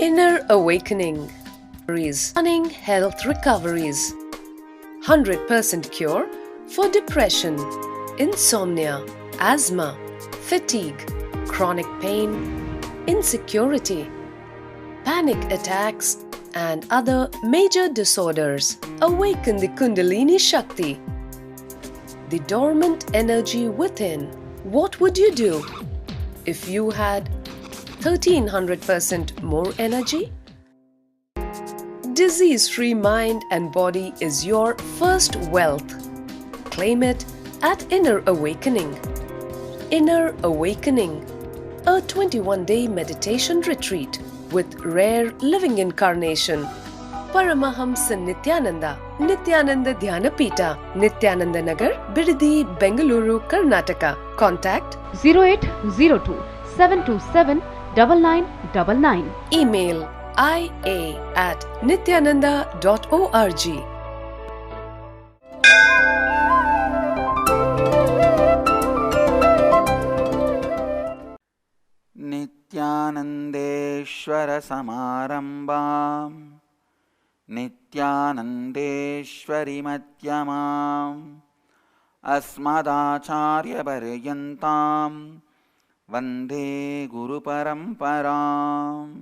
Inner awakening. Stunning health recoveries. 100% cure for depression, insomnia, asthma, fatigue, chronic pain, insecurity, panic attacks, and other major disorders. Awaken the Kundalini Shakti, the dormant energy within. What would you do if you had 1300% more energy? Disease-free mind and body is your first wealth. Claim it at Inner Awakening. Inner Awakening, a 21-day meditation retreat with rare living incarnation. Paramahamsa Nityananda, Nityananda Dhyanapita, Nityananda Nagar, Bidadi, Bengaluru, Karnataka. Contact 0802 727 9999. Email ia@nityananda.org. नित्यानन्देश्वर समारम्भां नित्यानन्देश्वरि मध्यमाम् अस्मदाचार्यपर्यन्तां वन्दे गुरुपरम्पराम्.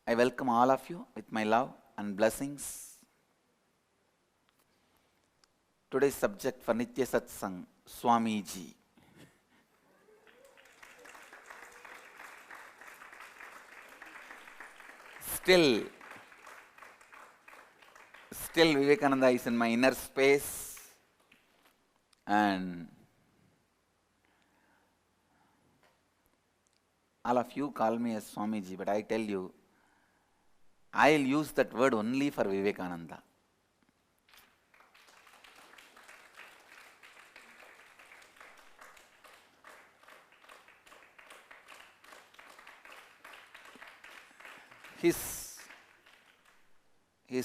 I welcome all of you with my love and blessings. Today's subject for Nitya Satsang, Swamiji. Still Vivekananda is in my inner space, and all of you call me as Swamiji, but I tell you, I'll use that word only for Vivekananda. His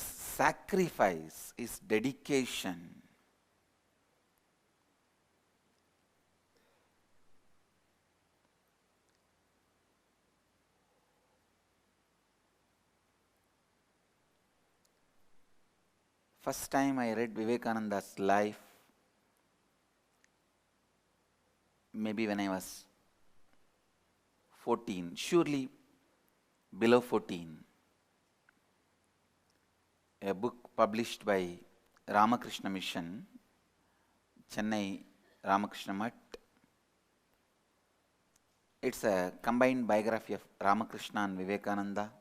sacrifice, his dedication, first time I read Vivekananda's life, maybe when I was 14, surely below 14. A book published by Ramakrishna Mission, Chennai Ramakrishna Mutt. It's a combined biography of Ramakrishna and Vivekananda.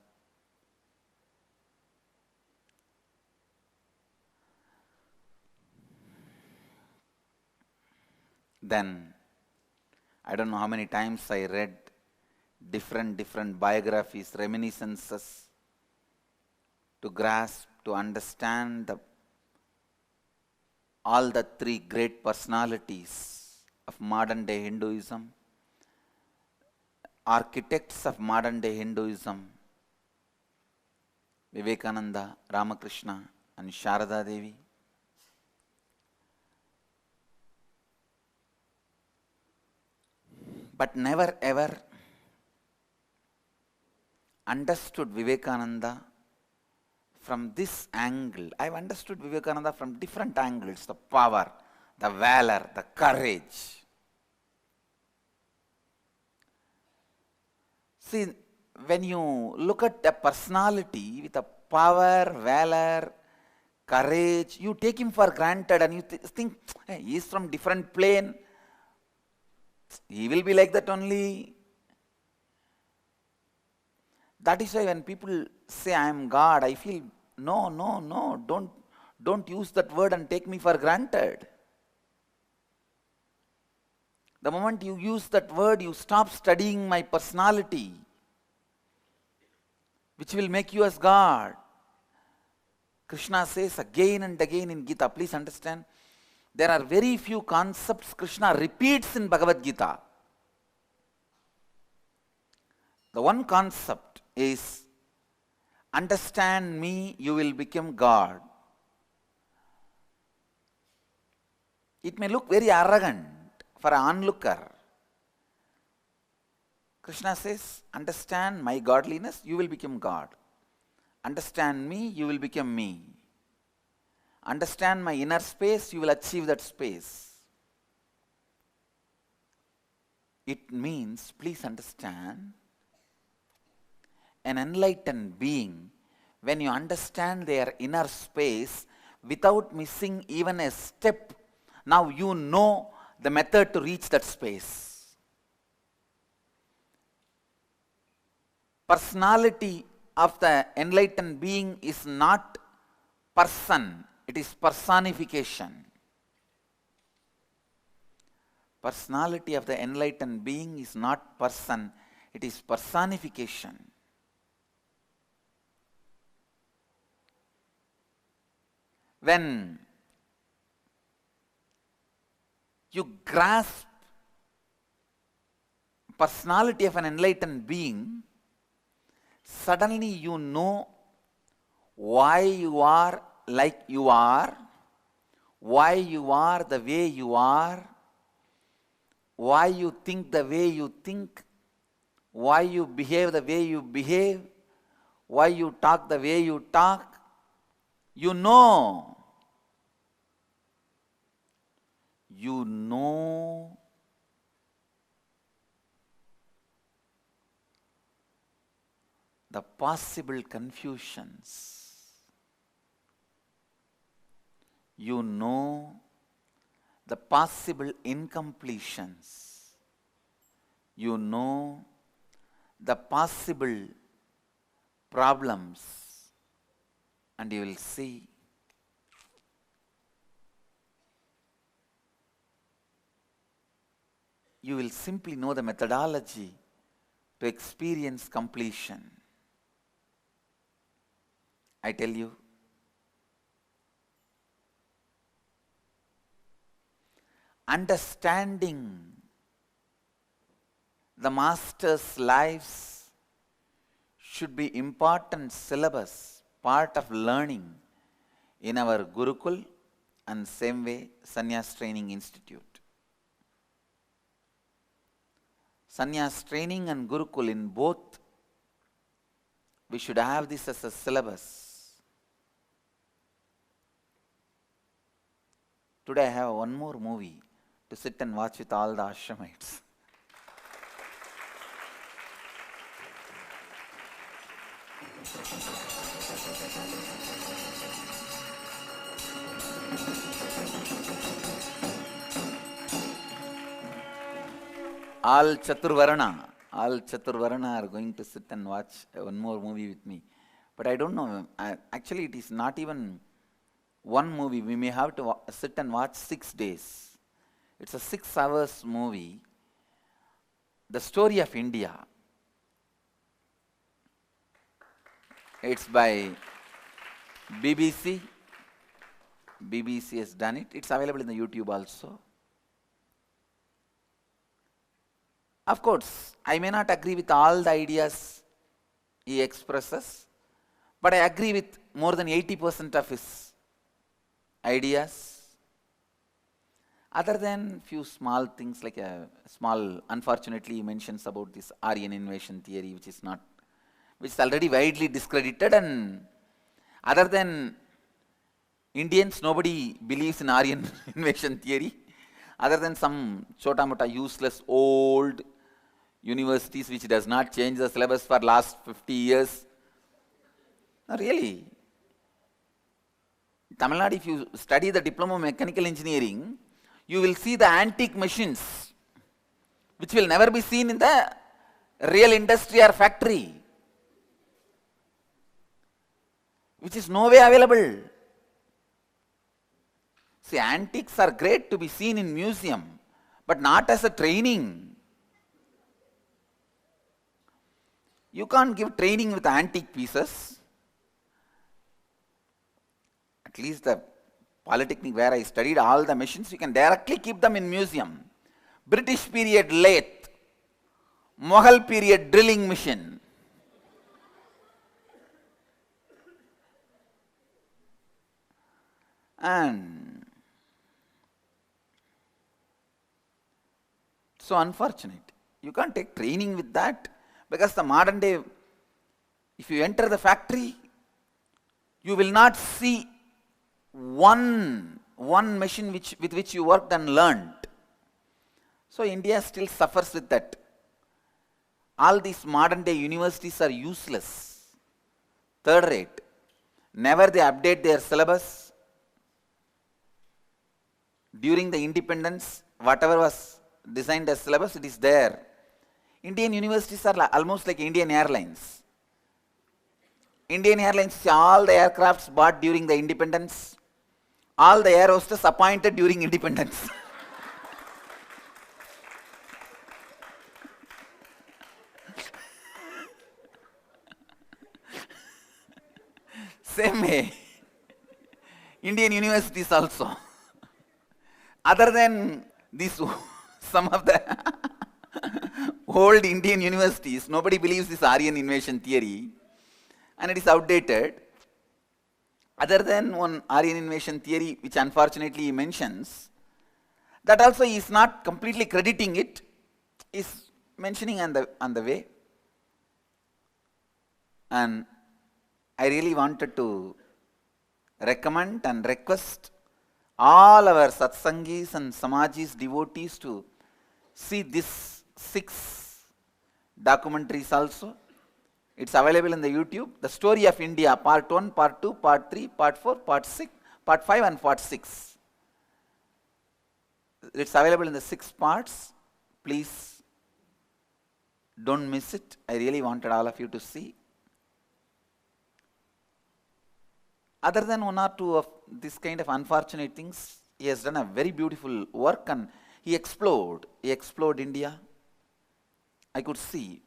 Then, I don't know how many times I read different biographies, reminiscences, to grasp, to understand all the three great personalities of modern day Hinduism, architects of modern day Hinduism, Vivekananda, Ramakrishna, and Sharada Devi. But never ever understood Vivekananda from this angle. I've understood Vivekananda from different angles: the power, the valor, the courage. See, when you look at a personality with a power, valor, courage, you take him for granted and you think, hey, he is from different plane. He will be like that only. That is why when people say I am God, I feel, no, don't use that word and take me for granted. The moment you use that word, you stop studying my personality, which will make you as God. Krishna says again and again in Gita, please understand, there are very few concepts Krishna repeats in Bhagavad Gita. The one concept is, understand me, you will become God. It may look very arrogant for an onlooker, Krishna says, understand my godliness, you will become God. Understand me, you will become me. Understand my inner space, you will achieve that space. It means, please understand, an enlightened being, when you understand their inner space without missing even a step, now you know the method to reach that space. Personality of the enlightened being is not person, it is personification. Personality of the enlightened being is not person, it is personification. When you grasp personality of an enlightened being, suddenly you know why you are like you are, why you are the way you are, why you think the way you think, why you behave the way you behave, why you talk the way you talk. You know. You know the possible confusions. You know the possible incompletions. You know the possible problems, and you will see you will simply know the methodology to experience completion. I tell you, understanding the master's lives should be important syllabus, part of learning in our Gurukul and same way Sannyas Training Institute. Sannyas Training and Gurukul, in both, we should have this as a syllabus. Today I have one more movie to sit and watch with all the ashramites. All Chaturvarna are going to sit and watch one more movie with me. But I don't know, actually it is not even one movie. We may have to sit and watch 6 days. It's a 6 hours movie. The Story of India. It's by BBC. BBC has done it. It's available in the YouTube also. Of course, I may not agree with all the ideas he expresses, but I agree with more than 80% of his ideas. Other than few small things, like unfortunately he mentions about this Aryan invasion theory, which is already widely discredited, and other than Indians, nobody believes in Aryan invasion theory, other than some chota-mota useless old universities which does not change the syllabus for last 50 years. No, really. In Tamil Nadu, if you study the Diploma of Mechanical Engineering, you will see the antique machines which will never be seen in the real industry or factory, which is no way available. See, antiques are great to be seen in museum, but not as a training. You can't give training with antique pieces. At least the Polytechnic where I studied, all the machines, you can directly keep them in museum. British period lathe, Mughal period drilling machine. And so unfortunate. You can't take training with that, because the modern day, if you enter the factory, you will not see one machine with which you worked and learned. So India still suffers with that. All these modern day universities are useless, third rate. Never they update their syllabus. During the independence, whatever was designed as syllabus, it is there. Indian universities are almost like Indian Airlines. Indian Airlines, all the aircrafts bought during the independence, all the air hostess appointed during independence. Same way, Indian universities also. Other than these, some of the old Indian universities, nobody believes this Aryan invasion theory, and it is outdated. Other than one Aryan invasion theory, which unfortunately he mentions, that also he is not completely crediting it, is mentioning on the way. And I really wanted to recommend and request all our satsangis and samajis, devotees, to see these 6 documentaries also. It's available in the YouTube. The Story of India, Part 1, Part 2, Part 3, Part 4, Part 6, Part 5 and Part 6. It's available in the 6 parts. Please don't miss it. I really wanted all of you to see. Other than 1 or 2 of this kind of unfortunate things, he has done a very beautiful work, and he explored India. I could see.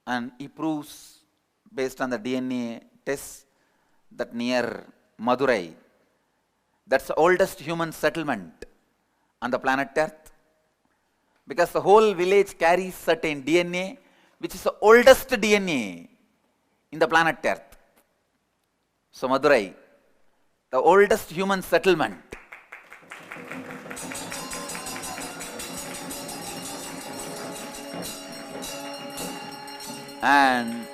And he proves, based on the DNA tests, that near Madurai, that's the oldest human settlement on the planet Earth. Because the whole village carries certain DNA, which is the oldest DNA in the planet Earth. So Madurai, the oldest human settlement. And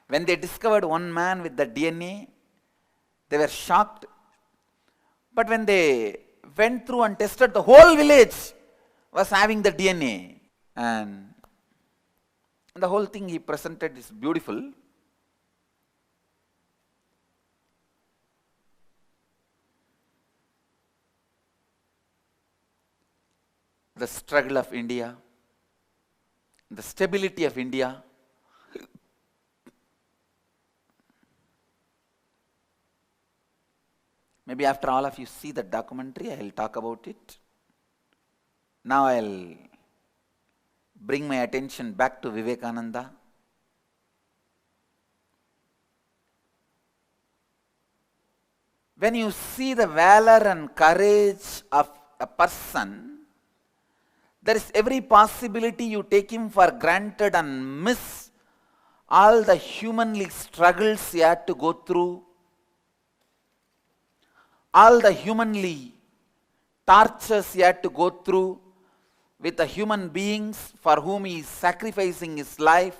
when they discovered one man with the DNA, they were shocked. But when they went through and tested, the whole village was having the DNA. And the whole thing he presented is beautiful. The struggle of India, the stability of India. Maybe after all of you see that documentary, I will talk about it. Now I will bring my attention back to Vivekananda. When you see the valor and courage of a person, there is every possibility you take him for granted and miss all the humanly struggles he had to go through, all the humanly tortures he had to go through with the human beings for whom he is sacrificing his life,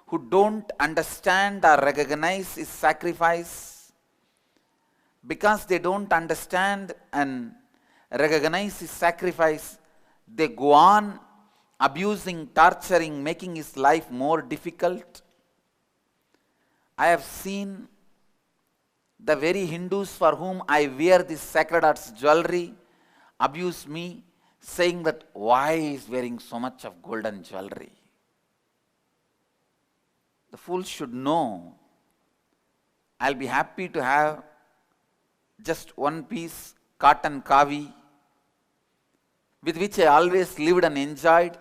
who don't understand or recognize his sacrifice. Because they don't understand and recognize his sacrifice, they go on abusing, torturing, making his life more difficult. I have seen the very Hindus for whom I wear this sacred arts jewelry abuse me, saying that why he is wearing so much of golden jewelry. The fool should know, I'll be happy to have just one piece cotton kavi, with which I always lived and enjoyed.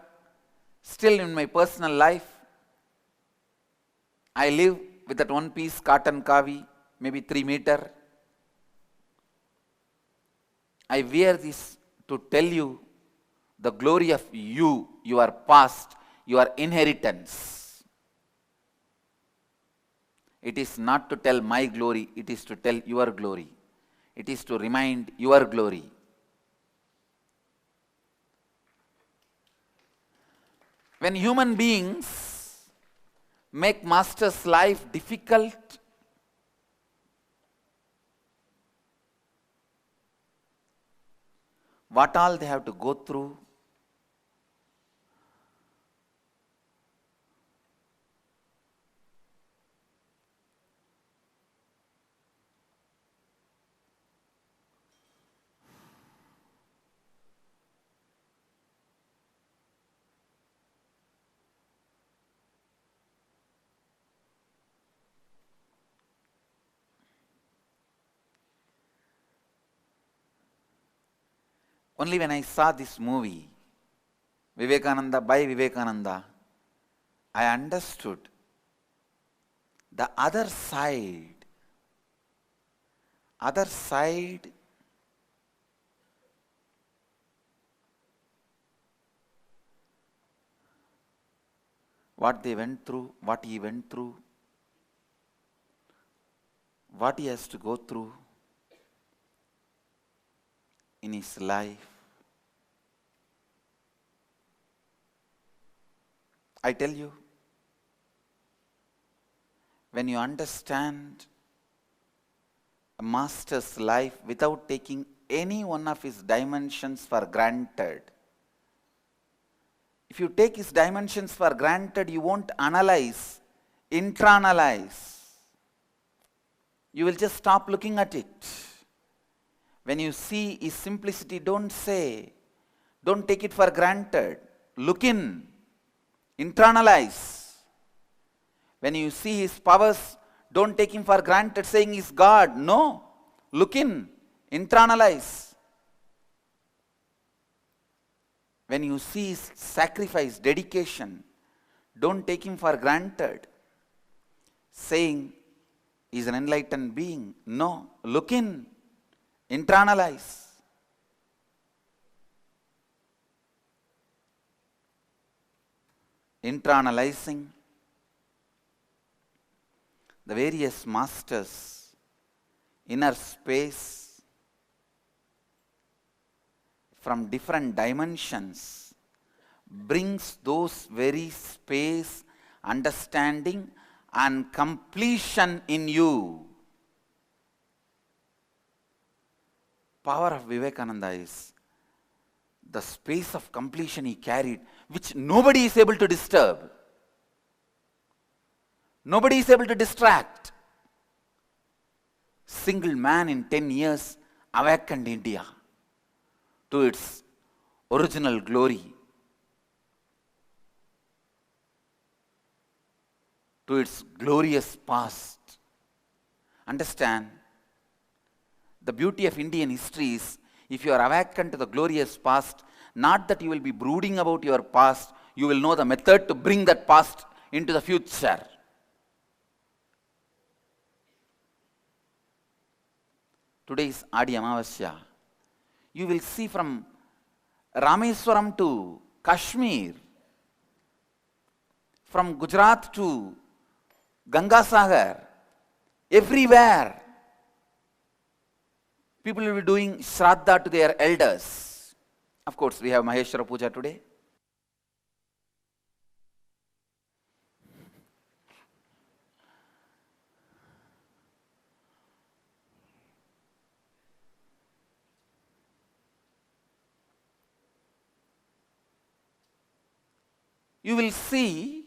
Still in my personal life, I live with that one piece cotton kavi, maybe 3 meter. I wear this to tell you the glory of you, your past, your inheritance. It is not to tell my glory, it is to tell your glory. It is to remind your glory. When human beings make master's life difficult, what all they have to go through, only when I saw this movie, Vivekananda by Vivekananda, I understood the other side. What they went through, what he went through, what he has to go through in his life. I tell you, when you understand a master's life without taking any one of his dimensions for granted, if you take his dimensions for granted, you won't analyze, internalize. You will just stop looking at it. When you see his simplicity, don't take it for granted. Look in, internalize. When you see his powers, don't take him for granted saying he's God. No, look in, internalize. When you see his sacrifice, dedication, don't take him for granted saying he's an enlightened being. No, look in, internalize. Internalizing the various masters' inner space from different dimensions brings those very space, understanding and completion in you. Power of Vivekananda is the space of completion he carried, which nobody is able to disturb. Nobody is able to distract. Single man in 10 years awakened India to its original glory, to its glorious past. Understand, the beauty of Indian history is, if you are awakened to the glorious past, not that you will be brooding about your past, you will know the method to bring that past into the future. Today is Adi Amavasya. You will see from Rameswaram to Kashmir, from Gujarat to Gangasagar, everywhere people will be doing Shraddha to their elders. Of course, we have Maheshwara Puja today. You will see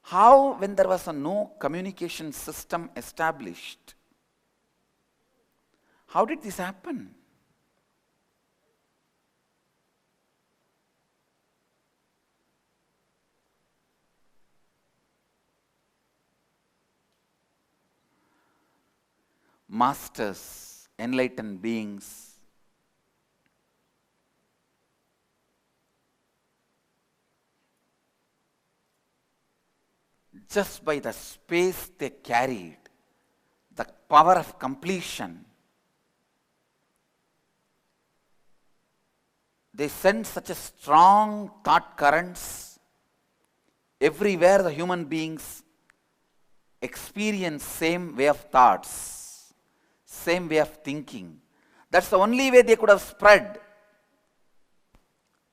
how, when there was no communication system established, how did this happen? Masters, enlightened beings, just by the space they carried, the power of completion, they sent such a strong thought currents. Everywhere the human beings experience same way of thoughts, same way of thinking. That's the only way they could have spread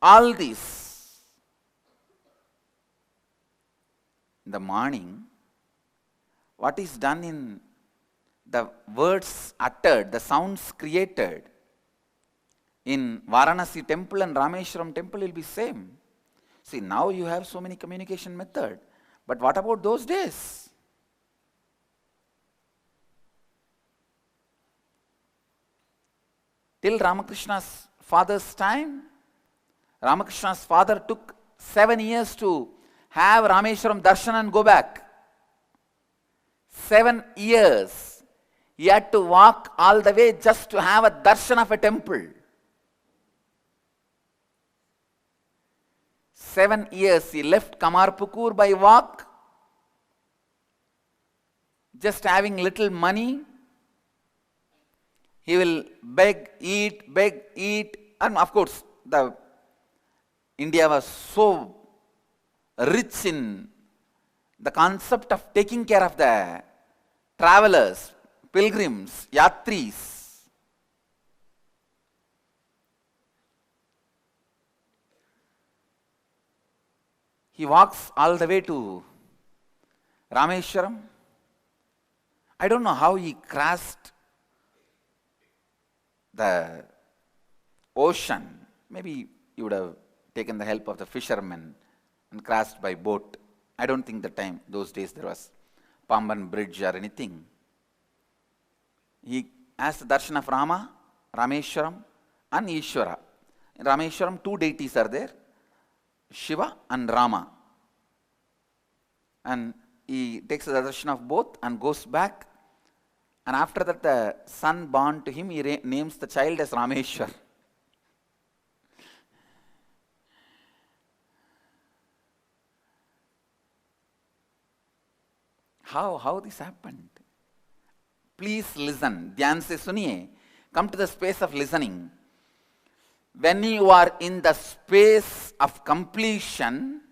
all these the morning, what is done in the words uttered, the sounds created in Varanasi temple and Rameshwaram temple will be same. See, now you have so many communication method, but what about those days? Till Ramakrishna's father's time, Ramakrishna's father took 7 years to have Rameshwaram darshan and go back. 7 years. He had to walk all the way just to have a darshan of a temple. 7 years he left Kamarpukur by walk, just having little money. He will beg, eat, and of course, India was so rich in the concept of taking care of the travelers, pilgrims, yatris. He walks all the way to Rameshwaram. I don't know how he crossed the ocean. Maybe he would have taken the help of the fishermen and crossed by boat. I don't think those days there was Pamban bridge or anything. He has the darshan of Rama, Rameshwaram and Ishwara. In Rameshwaram, 2 deities are there, Shiva and Rama. And he takes the darshan of both and goes back. And after that, the son born to him, he names the child as Rameshwar. How this happened? Please listen. Dhyan se suniye. Come to the space of listening. When you are in the space of completion,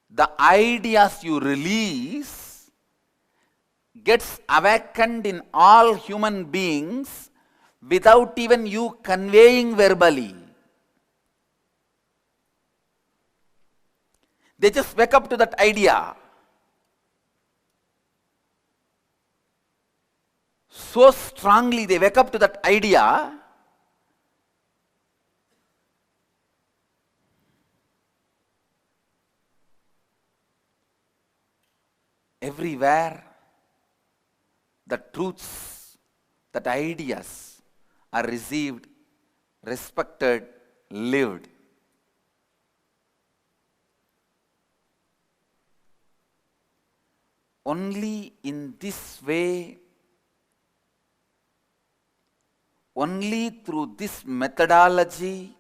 the ideas you release gets awakened in all human beings without even you conveying verbally. They just wake up to that idea. So strongly they wake up to that idea, everywhere the truths, that ideas are received, respected, lived. Only in this way, only through this methodology,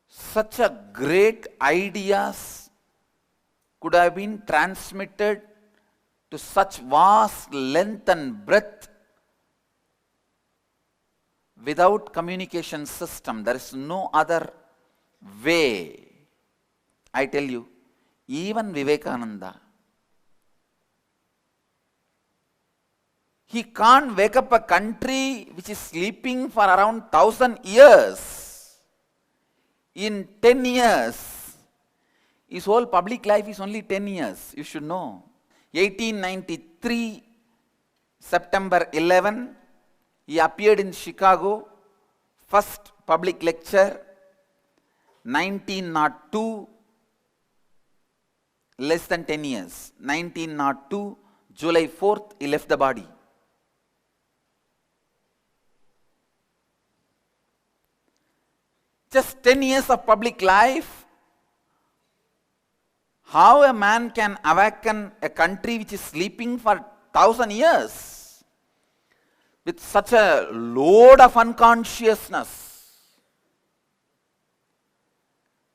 such a great ideas could have been transmitted to such vast length and breadth without communication system. There is no other way. I tell you, even Vivekananda, he can't wake up a country which is sleeping for around 1000 years. In 10 years, his whole public life is only 10 years, you should know. 1893, September 11, he appeared in Chicago, first public lecture. 1902, less than 10 years. 1902, July 4th, he left the body. Just 10 years of public life. How a man can awaken a country which is sleeping for 1000 years with such a load of unconsciousness?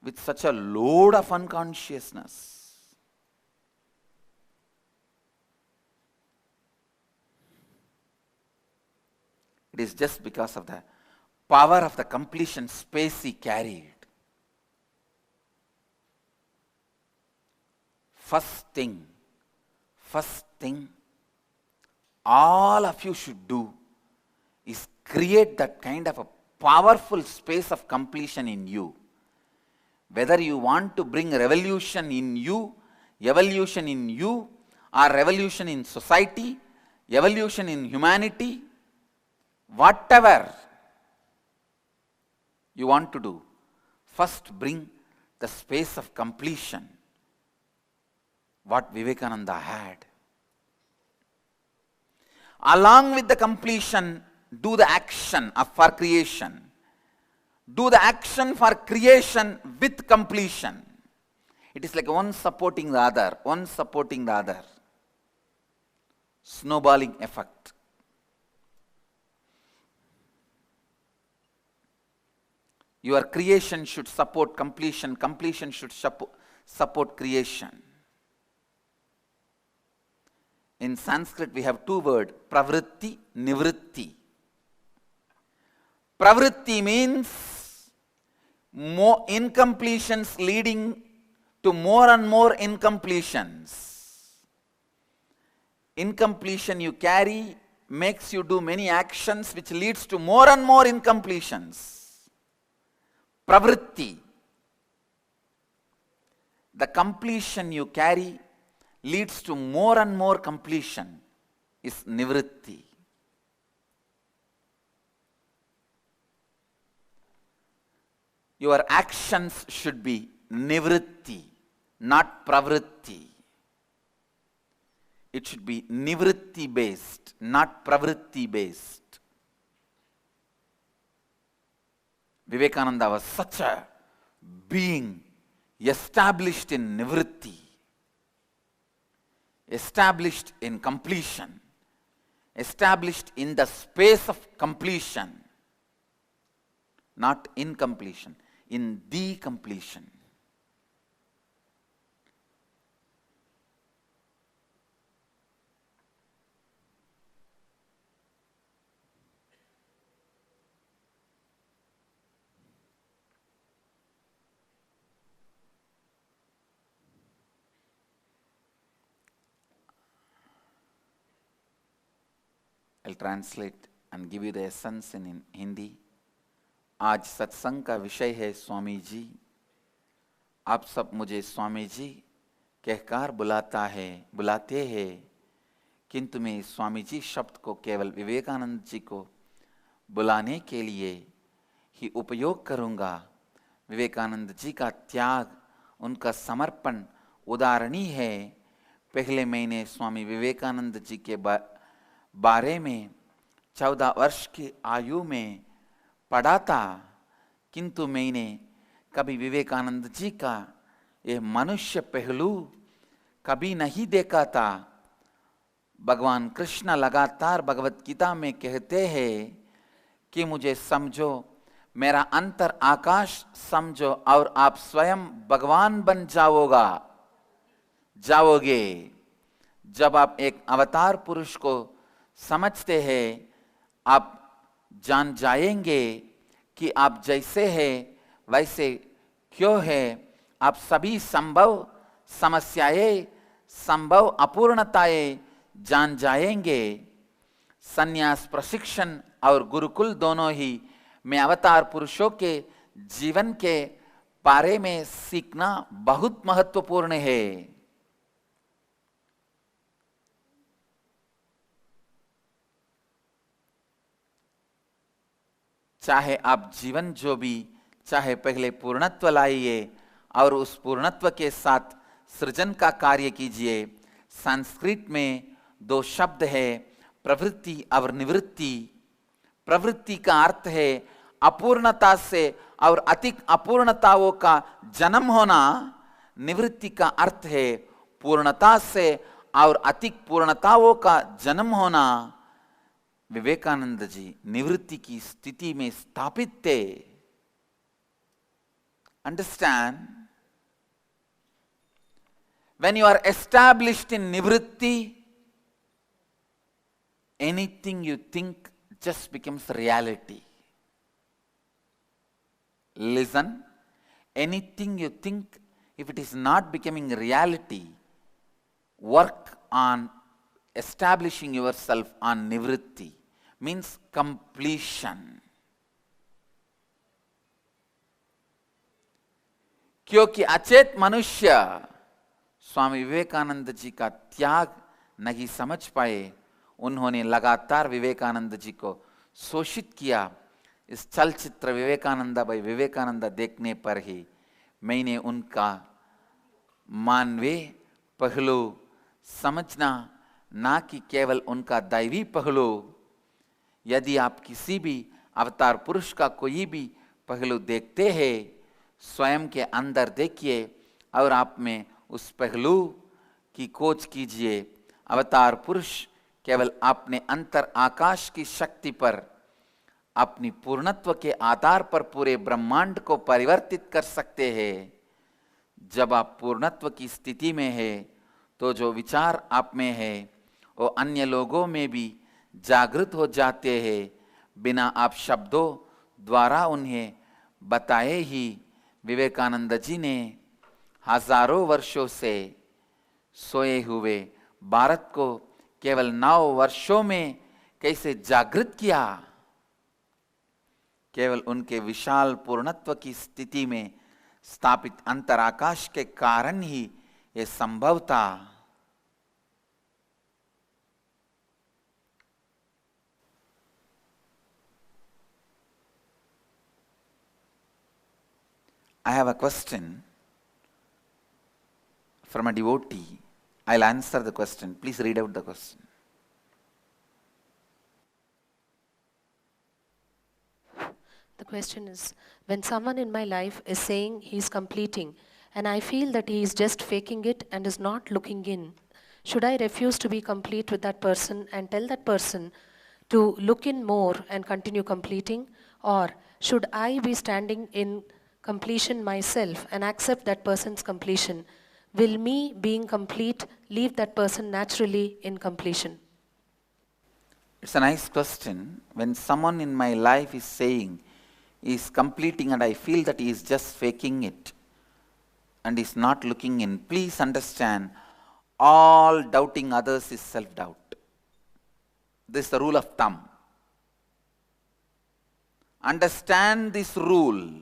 With such a load of unconsciousness. It is just because of the power of the completion space he carried. First thing, all of you should do is create that kind of a powerful space of completion in you. Whether you want to bring revolution in you, evolution in you, or revolution in society, evolution in humanity, whatever you want to do, first bring the space of completion, what Vivekananda had. Along with the completion, do the action for creation. Do the action for creation with completion. It is like one supporting the other, one supporting the other. Snowballing effect. Your creation should support completion, completion should support creation. In Sanskrit we have two words, pravritti, nivritti. Pravritti means more incompletions leading to more and more incompletions. Incompletion you carry makes you do many actions which leads to more and more incompletions. Pravritti. The completion you carry leads to more and more completion is nivritti. Your actions should be nivritti, not pravritti. It should be nivritti based, not pravritti based. Vivekananda was such a being established in nivritti, established in completion, established in the space of completion, not incompletion, in the completion. I'll translate and give you the essence in Hindi. आज सत्संग का विषय है स्वामी जी, आप सब मुझे स्वामी जी कहकर बुलाते हैं, किंतु मैं स्वामी जी शब्द को केवल विवेकानंद जी को बुलाने के लिए ही उपयोग करूंगा। विवेकानंद जी का त्याग, उनका समर्पण उदाहरणीय है। पहले मैंने स्वामी विवेकानंद जी के बारे में 14 वर्ष की आयु में पढ़ा था, किंतु मैंने कभी विवेकानंद जी का यह मनुष्य पहलू कभी नहीं देखा था। भगवान कृष्ण लगातार भगवत गीता में कहते हैं कि मुझे समझो, मेरा अंतर आकाश समझो और आप स्वयं भगवान बन जाओगे। जब आप एक अवतार पुरुष को समझते हैं, आप जान जाएंगे कि आप जैसे हैं वैसे क्यों है। आप सभी संभव समस्याएं, संभव अपूर्णताएं जान जाएंगे। संन्यास प्रशिक्षण और गुरुकुल दोनों ही में अवतार पुरुषों के जीवन के बारे में सीखना बहुत महत्वपूर्ण है। चाहे आप जीवन जो भी चाहे पहले पूर्णत्व लाइए और उस पूर्णत्व के साथ सृजन का कार्य कीजिए। संस्कृत में 2 शब्द है, प्रवृत्ति और निवृत्ति। प्रवृत्ति का अर्थ है अपूर्णता से और अधिक अपूर्णताओं का जन्म होना। निवृत्ति का अर्थ है पूर्णता से और अधिक पूर्णताओं का जन्म होना। विवेकानंद जी निवृत्ति की स्थिति में स्थापित थे। Understand? When you are established in nivritti, anything you think just becomes reality. Listen, anything you think, if it is not becoming reality, work on establishing yourself on nivritti, means completion. क्योंकि अचेत मनुष्य स्वामी विवेकानंद जी का त्याग नहीं समझ पाए, उन्होंने लगातार विवेकानंद जी को शोषित किया। इस चलचित्र विवेकानंदा बाई विवेकानंदा देखने पर ही मैंने उनका मानवीय पहलू समझना, ना कि केवल उनका दैवी पहलू। यदि आप किसी भी अवतार पुरुष का कोई भी पहलू देखते हैं, स्वयं के अंदर देखिए और आप में उस पहलू की खोज कीजिए। अवतार पुरुष केवल अपने अंतर आकाश की शक्ति पर, अपनी पूर्णत्व के आधार पर पूरे ब्रह्मांड को परिवर्तित कर सकते हैं। जब आप पूर्णत्व की स्थिति में है तो जो विचार आप में है वो अन्य लोगों में भी जागृत हो जाते हैं, बिना आप शब्दों द्वारा उन्हें बताए ही। विवेकानंद जी ने हजारों वर्षों से सोए हुए भारत को केवल 9 वर्षों में कैसे जागृत किया। केवल उनके विशाल पूर्णत्व की स्थिति में स्थापित अंतराकाश के कारण ही यह संभव था। I have a question from a devotee. I'll answer the question. Please read out the question. The question is, when someone in my life is saying he's completing and I feel that he is just faking it and is not looking in, should I refuse to be complete with that person and tell that person to look in more and continue completing? Or should I be standing in completion myself and accept that person's completion? Will me being complete leave that person naturally in completion? It's a nice question. When someone in my life is saying he is completing and I feel that he is just faking it and is not looking in, please understand, all doubting others is self-doubt. This is the rule of thumb. Understand this rule.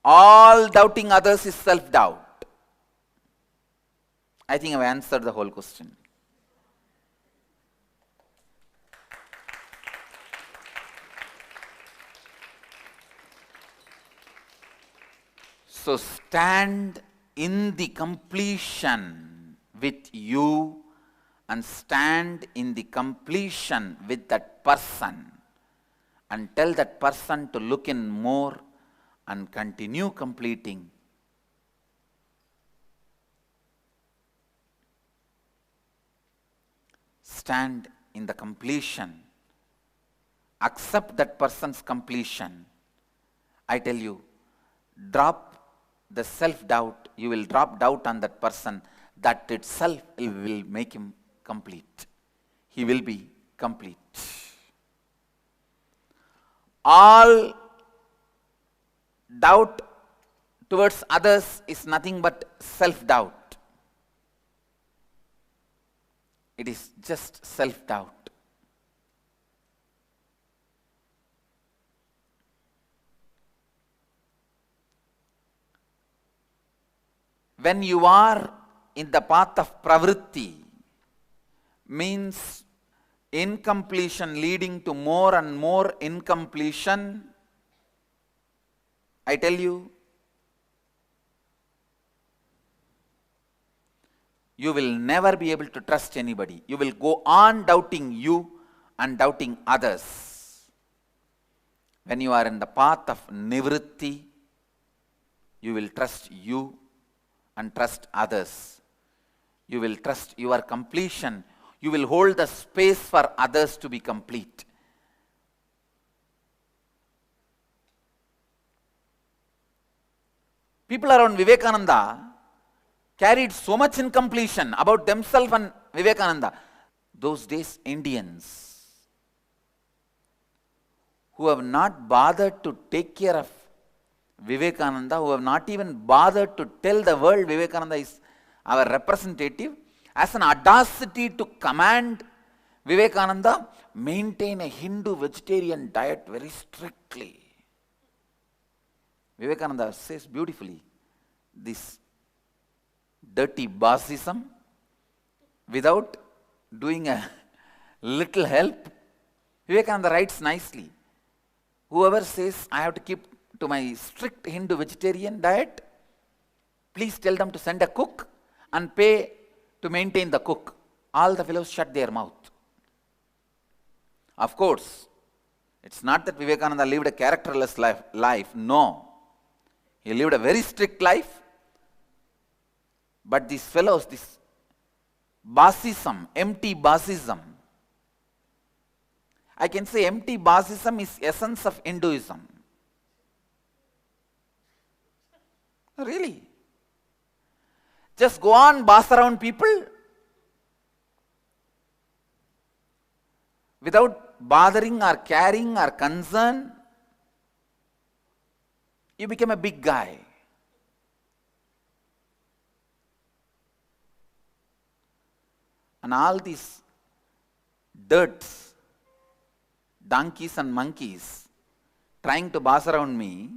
All doubting others is self-doubt. I think I've answered the whole question. So stand in the completion with you and stand in the completion with that person and tell that person to look in more and continue completing. Stand in the completion. Accept that person's completion. I tell you, drop the self-doubt. You will drop doubt on that person. That itself will make him complete. He will be complete. All doubt towards others is nothing but self-doubt. It is just self-doubt. When you are in the path of pravritti, means incompletion leading to more and more incompletion, I tell you, you will never be able to trust anybody. You will go on doubting you and doubting others. When you are in the path of nivritti, you will trust you and trust others. You will trust your completion. You will hold the space for others to be complete. People around Vivekananda carried so much incompletion about themselves and Vivekananda. Those days, Indians who have not bothered to take care of Vivekananda, who have not even bothered to tell the world Vivekananda is our representative, as an audacity to command Vivekananda maintain a Hindu vegetarian diet very strictly. Vivekananda says beautifully, this dirty bossism without doing a little help. Vivekananda writes nicely, whoever says I have to keep to my strict Hindu vegetarian diet, please tell them to send a cook and pay to maintain the cook. All the fellows shut their mouth. Of course, it's not that Vivekananda lived a characterless life. No. He lived a very strict life. But these fellows, this bossism, empty bossism, I can say empty bossism is essence of Hinduism. Really. Just go on boss around people without bothering or caring or concern. You become a big guy. And all these dirts, donkeys and monkeys trying to boss around me,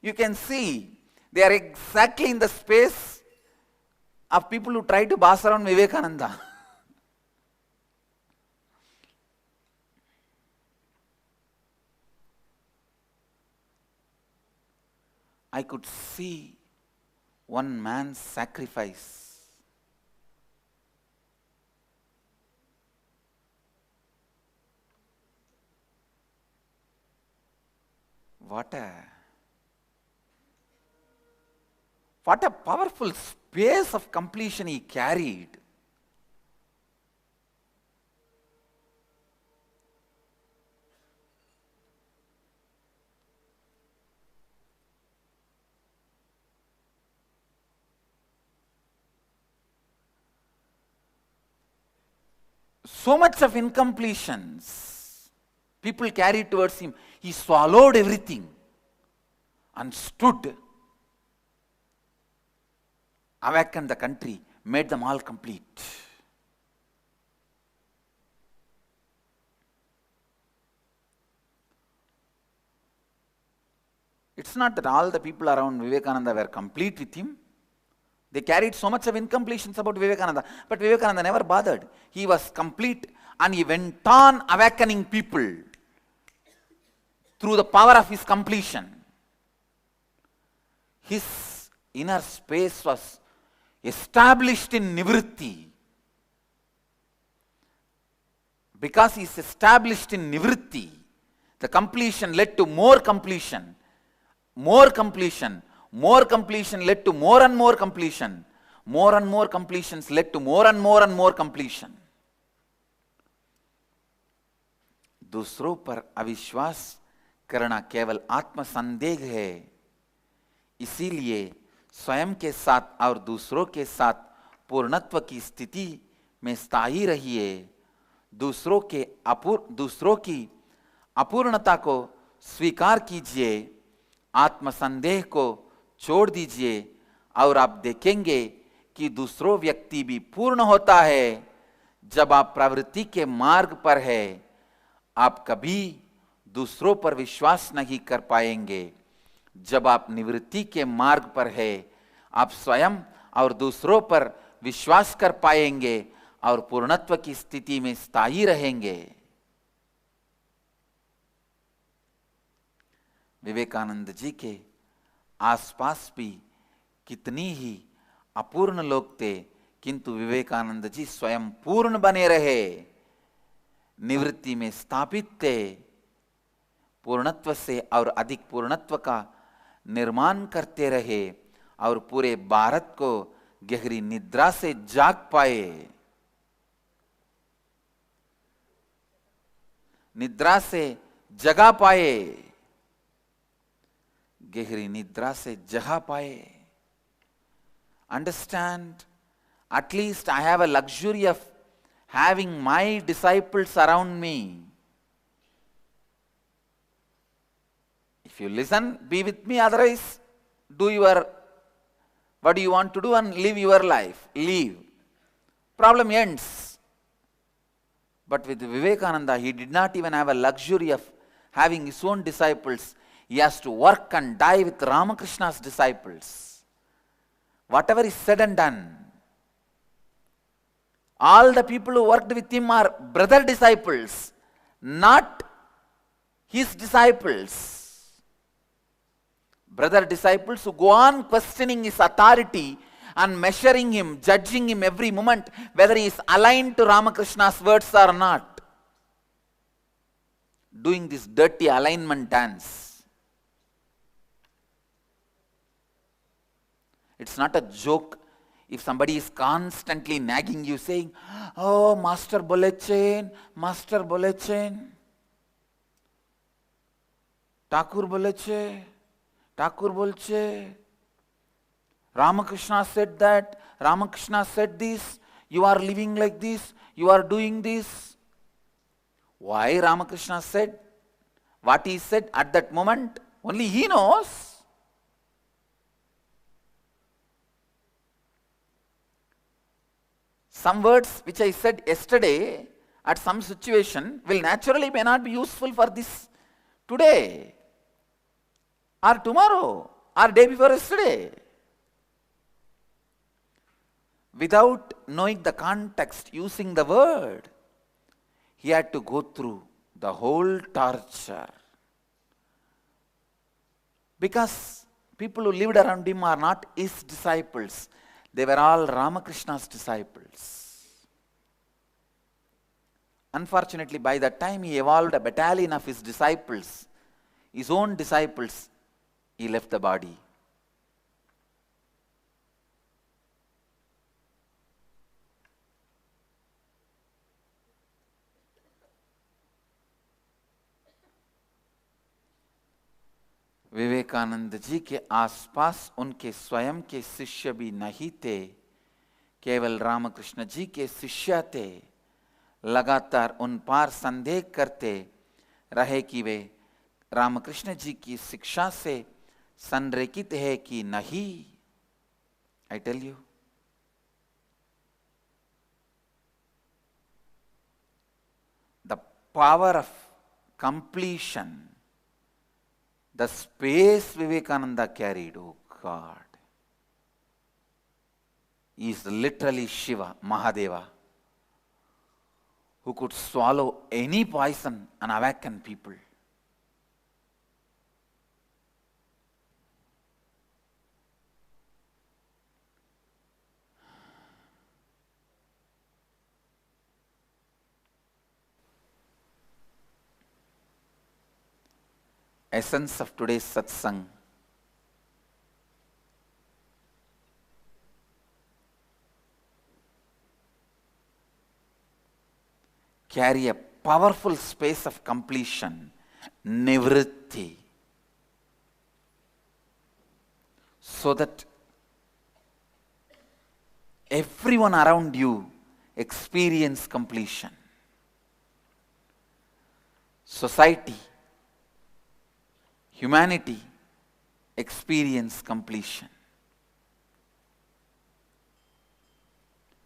you can see they are exactly in the space of people who try to boss around Vivekananda. I could see one man's sacrifice. What a powerful space of completion he carried. So much of incompletions people carried towards him. He swallowed everything and stood, awakened the country, made them all complete. It's not that all the people around Vivekananda were complete with him. They carried so much of incompletions about Vivekananda, but Vivekananda never bothered. He was complete and he went on awakening people through the power of his completion. His inner space was established in nivritti. Because he is established in nivritti, the completion led to more completion. More completion. More completion led to more and more completion. More and more completions led to more and more completion. दूसरों पर अविश्वास करना केवल आत्मसंदेह है, इसीलिए स्वयं के साथ और दूसरों के साथ पूर्णत्व की स्थिति में स्थायी रहिए। दूसरों की अपूर्णता को स्वीकार कीजिए, आत्मसंदेह को छोड़ दीजिए और आप देखेंगे कि दूसरों व्यक्ति भी पूर्ण होता है। जब आप प्रवृत्ति के मार्ग पर है, आप कभी दूसरों पर विश्वास नहीं कर पाएंगे। जब आप निवृत्ति के मार्ग पर है, आप स्वयं और दूसरों पर विश्वास कर पाएंगे और पूर्णत्व की स्थिति में स्थायी रहेंगे। विवेकानंद जी के आसपास भी कितनी ही अपूर्ण लोग थे, किंतु विवेकानंद जी स्वयं पूर्ण बने रहे, निवृत्ति में स्थापित थे, पूर्णत्व से और अधिक पूर्णत्व का निर्माण करते रहे और पूरे भारत को गहरी निद्रा से जाग पाए। निद्रा से जगा पाए, गहरी निद्रा से जगा पाए। Understand, at least I have a luxury of having my disciples around me. If you listen, be with me, otherwise do what do you want to do and live your life. Leave. Problem ends. But with Vivekananda, he did not even have a luxury of having his own disciples. He has to work and die with Ramakrishna's disciples. Whatever is said and done, all the people who worked with him are brother disciples, not his disciples. Brother disciples who go on questioning his authority and measuring him, judging him every moment, whether he is aligned to Ramakrishna's words or not. Doing this dirty alignment dance. It's not a joke if somebody is constantly nagging you saying, "Oh, Master Bolechen, Master Bolechen, Thakur Boleche, Thakur Bolche, Ramakrishna said that, Ramakrishna said this, you are living like this, you are doing this." Why Ramakrishna said what he said at that moment? Only he knows. Some words which I said yesterday at some situation will naturally may not be useful for this today or tomorrow or day before yesterday. Without knowing the context, using the word, he had to go through the whole torture. Because people who lived around him are not his disciples. They were all Ramakrishna's disciples. Unfortunately, by the time he evolved a battalion of his disciples, his own disciples, he left the body. Vivekananda ji के आसपास उनके स्वयं के शिष्य भी नहीं थे, केवल रामकृष्ण जी के शिष्य थे। लगातार उन पर संदेह करते रहे कि वे रामकृष्ण जी की शिक्षा से संरेखित है कि नहीं। I tell you, the power of completion, the space Vivekananda carried, oh God, is literally Shiva, Mahadeva, who could swallow any poison and awaken people. Essence of today's satsang. Carry a powerful space of completion, nivritti, so that everyone around you experience completion. Society, humanity experience completion.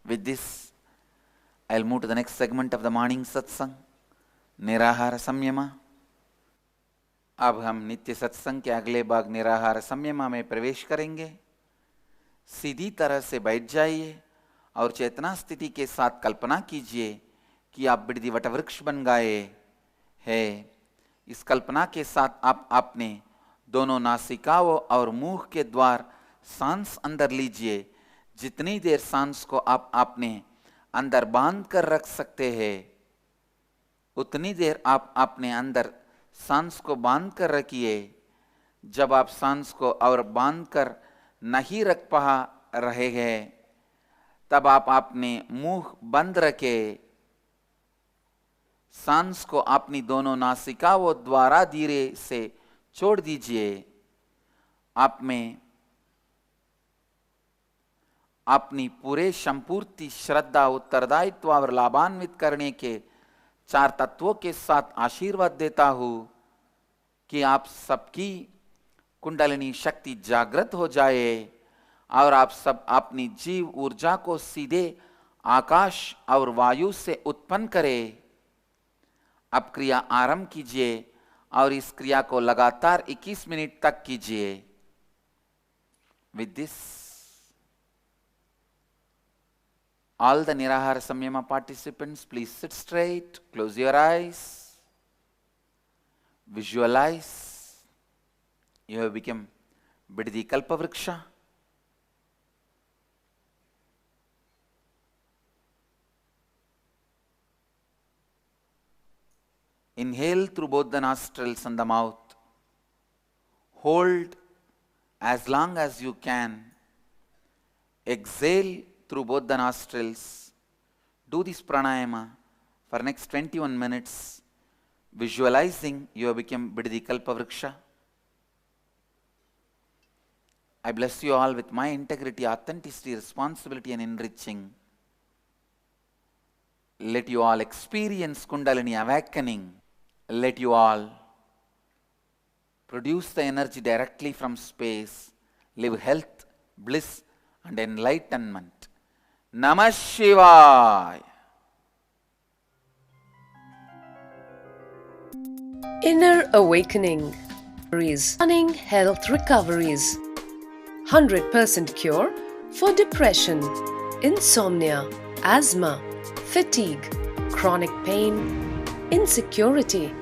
With this, I'll move to the next segment of the morning satsang, Nirahara Samyama. अब हम नित्य सत्संग के अगले भाग निराहार संयमा में प्रवेश करेंगे। सीधी तरह से बैठ जाइए और चेतना स्थिति के साथ कल्पना कीजिए कि आप बिड़दी वटवृक्ष बन गए हैं। इस कल्पना के साथ आप अपने दोनों नासिकाओं और मुंह के द्वार सांस अंदर लीजिए। जितनी देर सांस को आप अपने अंदर बांध कर रख सकते हैं, उतनी देर आप अपने अंदर सांस को बांध कर रखिए। जब आप सांस को और बांध कर नहीं रख पा रहे हैं, तब आप अपने मुंह बंद रखें। सांस को अपनी दोनों नासिकाओं द्वारा धीरे से छोड़ दीजिए। आप में अपनी पूरे संपूर्ति श्रद्धा, उत्तरदायित्व और लाभान्वित करने के चार तत्वों के साथ आशीर्वाद देता हूं कि आप सबकी कुंडलिनी शक्ति जागृत हो जाए और आप सब अपनी जीव ऊर्जा को सीधे आकाश और वायु से उत्पन्न करें। अब क्रिया आरंभ कीजिए और इस क्रिया को लगातार 21 मिनट तक कीजिए। With this, all the Nirahara Samyama participants, please sit straight, close your eyes, visualize you have become Bidadi Kalpavriksha. Inhale through both the nostrils and the mouth. Hold as long as you can. Exhale through both the nostrils. Do this pranayama for next 21 minutes, visualizing you have become Bidadi Kalpavriksha. I bless you all with my integrity, authenticity, responsibility and enriching. Let you all experience Kundalini awakening. Let you all produce the energy directly from space. Live health, bliss and enlightenment. Namah Shivaya. Inner Awakening. Running Health Recoveries. 100% cure for depression, insomnia, asthma, fatigue, chronic pain, insecurity,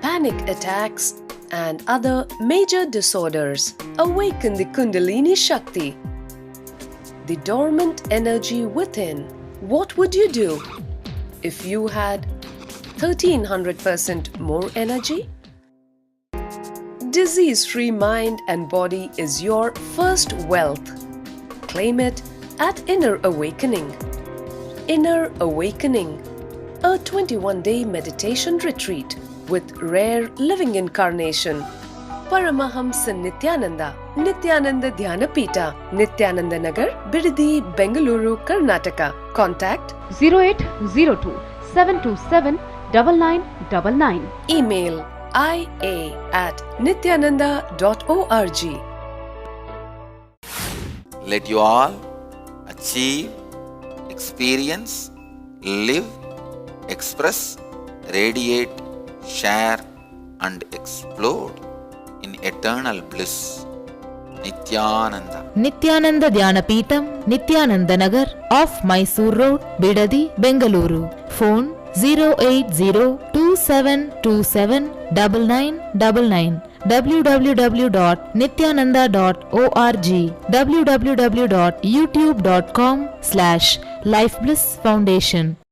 panic attacks, and other major disorders. Awaken the Kundalini Shakti, the dormant energy within. What would you do if you had 1300% more energy? Disease-free mind and body is your first wealth. Claim it at Inner Awakening. Inner Awakening, a 21-day meditation retreat with rare living incarnation. Paramahamsa Nityananda, Nityananda Dhyanapita, Nityananda Nagar, Bidadi, Bengaluru, Karnataka. Contact 0802 727 9999. Email ia@nityananda.org. Let you all achieve, experience, live, express, radiate, share and explode in eternal bliss. Nityananda. Nityananda Dhyanapitham, Nityananda Nagar, off Mysore Road, Bidadi, Bengaluru. Phone 08027279999. www.nityananda.org. www.youtube.com/Life Bliss Foundation.